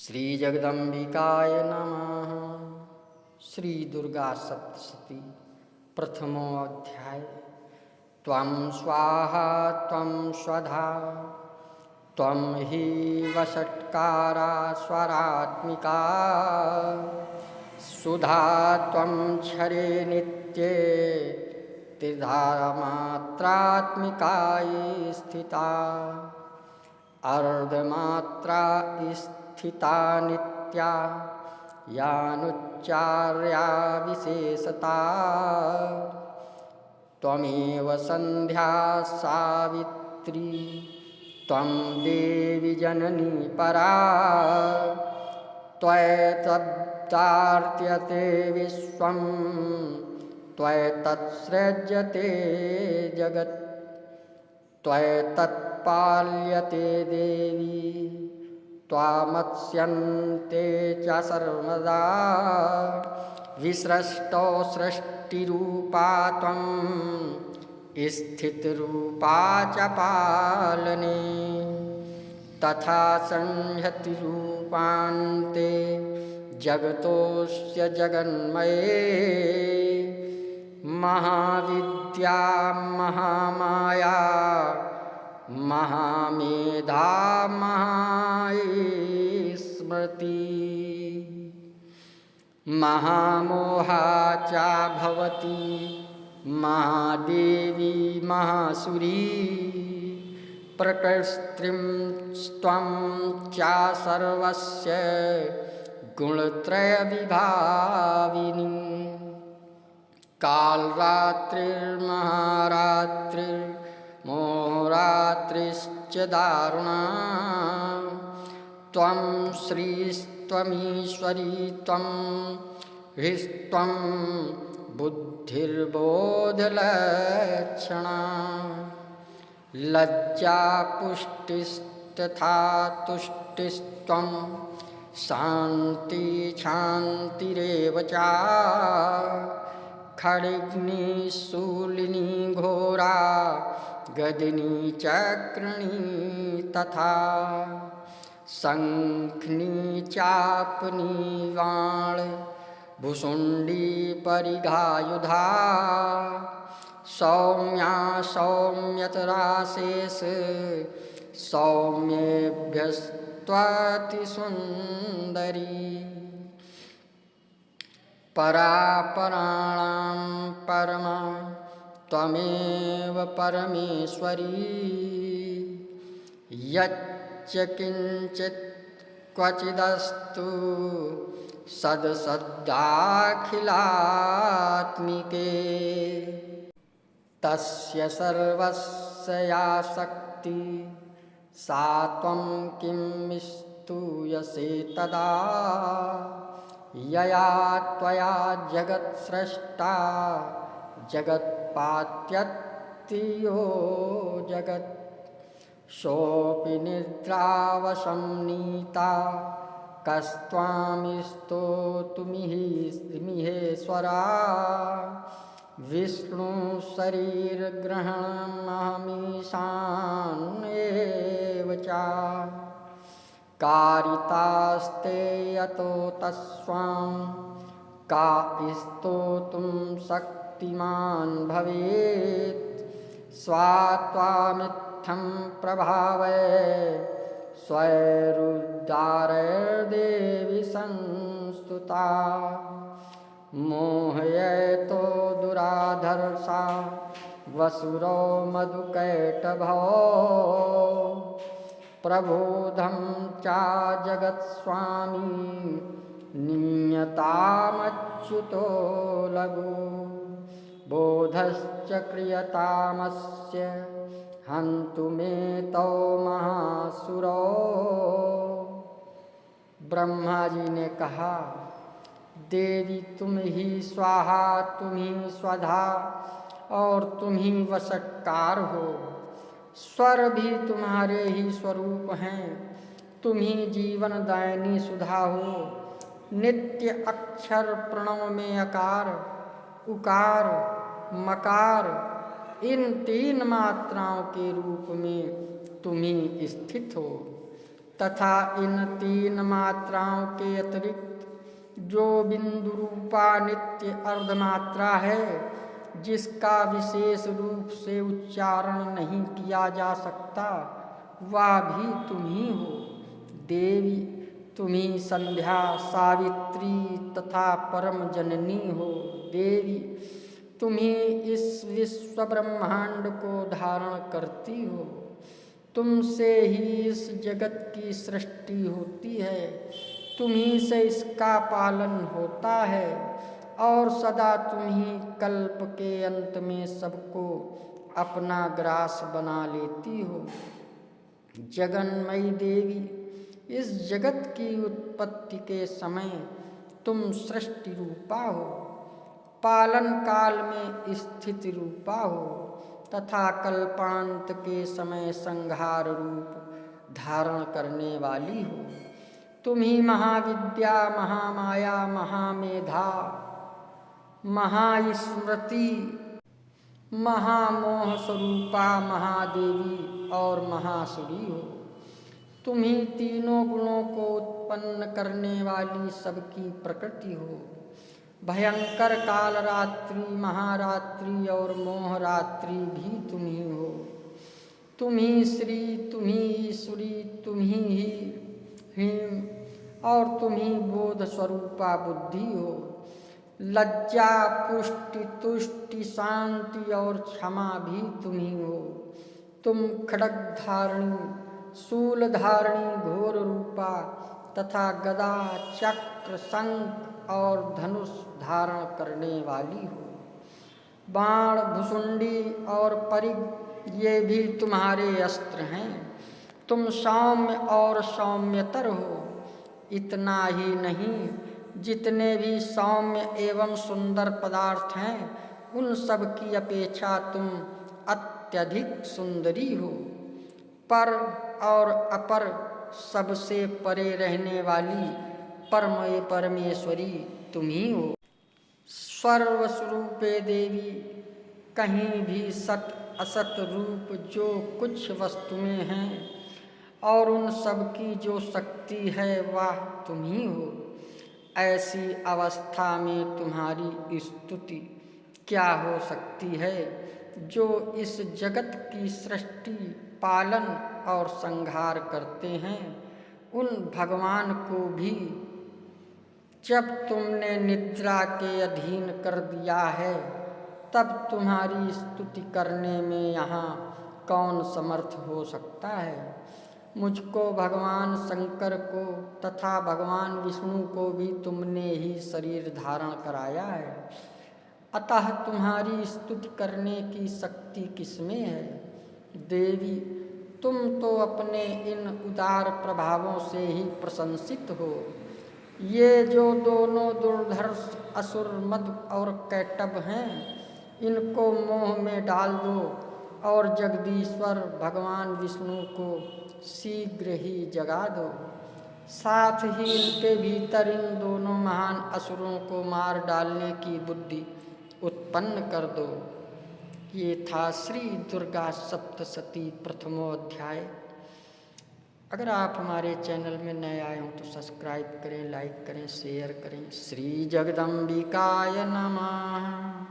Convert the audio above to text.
श्री जगदम्बिकाय नमः। श्री दुर्गा सप्तशती प्रथमो अध्याय। त्वं स्वाहा त्वं स्वधा त्वं हि वषट्कारा स्वरात्मिका सुधा त्वं क्षरे नित्ये त्रिधामात्रात्मिकायै स्थिता अर्धमात्रा स्थिता नित्या यानुच्चार्या विशेषता त्वमेव सन्ध्या सावित्री त्वं देवी जननी परा त्वयैतदार्त्यते विश्वं त्वयैतत्सृज्यते जगत् त्वयैतत्पाल्यते देवी त्वामत्स्यन्ते च सर्वदा विसृष्टो सृष्टिरूपा त्वं स्थितरूपा च पालने तथा संहतिरूपान्ते जगतोऽस्य जगन्मये महाविद्या महामाया महामेधा महास्मृति महामोहा च भवति महादेवी महासुरी प्रकृतिस्त्वं च सर्वस्य गुणत्रयविभाविनी कालरात्रिर्महारात्रिर्मोहरात्रिश्च दारुणा त्वं श्रीस्त्वमीश्वरी त्वं ह्रीस्त्वं बुद्धिर्बोधलक्षणा लज्जा पुष्टिस्तथा तुष्टिस्त्वं शान्ति शान्तिरेव च खड्गिनी शूलिनी घोरा गदिनी चक्रिणी तथा शंखनी चापनी वाण भुषुंडी परिघायुधा सौम्या सौम्यतराशेष सौम्येभ्यस्त्वतिसुन्दरी परापराणां परमा त्वमेव परमेश्वरी यच्च किञ्चित् क्वचिदस्तु सद्सद्दाखिलात्मिके तस्य सर्वस्य या शक्ति सा त्वं किं स्तूयसे तदा यया त्वया जगत्सृष्टा जगत्पात्यत्यो जगत् सोऽपि निद्रावशं कस्त्वां स्तोतुमिहेश्वरा विष्णु शरीरग्रहणमहमीशान्येव च कारितास्ते यतो तस्वां का स्तोतुं शक्तिमान् भवेत् स्वात्वामित्थं प्रभावै स्वैरुद्धारैर्देवी संस्तुता मोहयतो दुराधर्षा वसुरो मधुकैटभो प्रबोधं च जगत्स्वामी नियतामच्युतो लघु बोधश्च क्रियतामस्य हन्तुमेतो महासुरो। ब्रह्मा जी ने कहा, देवी तुम ही स्वाहा, तुम ही स्वधा और तुम ही वषट्कार हो। स्वर भी तुम्हारे ही स्वरूप हैं। तुम ही जीवनदायिनी सुधा हो। नित्य अक्षर प्रणव में अकार उकार मकार इन तीन मात्राओं के रूप में तुम ही स्थित हो। तथा इन तीन मात्राओं के अतिरिक्त जो बिंदु रूपा नित्य अर्धमात्रा है, जिसका विशेष रूप से उच्चारण नहीं किया जा सकता, वह भी तुम ही हो। देवी, तुम ही संध्या, सावित्री तथा परम जननी हो। देवी, तुम ही इस विश्व ब्रह्मांड को धारण करती हो। तुमसे ही इस जगत की सृष्टि होती है, तुम्ही से इसका पालन होता है और सदा तुम ही कल्प के अंत में सबको अपना ग्रास बना लेती हो। जगन्मयी देवी, इस जगत की उत्पत्ति के समय तुम सृष्टि रूपा हो, पालन काल में स्थिति रूपा हो तथा कल्पांत के समय संहार रूप धारण करने वाली हो। तुम ही महाविद्या, महामाया, महामेधा, महास्मृति, महामोह स्वरूपा, महादेवी और महासुरी हो। तुम ही तीनों गुणों को उत्पन्न करने वाली सबकी प्रकृति हो। भयंकर काल रात्रि, महारात्रि और मोह रात्रि भी तुम ही हो। तुम ही श्री, तुम ही ईश्वरी, तुम ही हीम और तुम ही बोध स्वरूपा बुद्धि हो। लज्जा, पुष्टि, तुष्टि, शांति और क्षमा भी तुम ही हो। तुम खड्ग धारणी, शूल धारणी, घोर रूपा तथा गदा, चक्र, शंख और धनुष धारण करने वाली हो। बाण, भुसुंडी और परिघ ये भी तुम्हारे अस्त्र हैं। तुम सौम्य और सौम्यतर हो। इतना ही नहीं, जितने भी सौम्य एवं सुंदर पदार्थ हैं, उन सब की अपेक्षा तुम अत्यधिक सुंदरी हो। पर और अपर सबसे परे रहने वाली परमेश्वरी तुम ही हो। सर्वस्वरूपे देवी, कहीं भी सत असत रूप जो कुछ वस्तुएं हैं और उन सब की जो शक्ति है वह तुम ही हो। ऐसी अवस्था में तुम्हारी स्तुति क्या हो सकती है, जो इस जगत की सृष्टि, पालन और संहार करते हैं। उन भगवान को भी जब तुमने निद्रा के अधीन कर दिया है, तब तुम्हारी स्तुति करने में यहाँ कौन समर्थ हो सकता है। मुझको, भगवान शंकर को तथा भगवान विष्णु को भी तुमने ही शरीर धारण कराया है, अतः तुम्हारी स्तुति करने की शक्ति किसमें है। देवी, तुम तो अपने इन उदार प्रभावों से ही प्रशंसित हो। ये जो दोनों दुर्धर्ष असुर मद और कैटभ हैं, इनको मोह में डाल दो और जगदीश्वर भगवान विष्णु को शीघ्र ही जगा दो। साथ ही इनके भीतर इन दोनों महान असुरों को मार डालने की बुद्धि उत्पन्न कर दो। ये था श्री दुर्गा सप्तशती प्रथमो अध्याय। अगर आप हमारे चैनल में नए आए हों तो सब्सक्राइब करें, लाइक करें, शेयर करें। श्री जगदम्बिकाय नमः।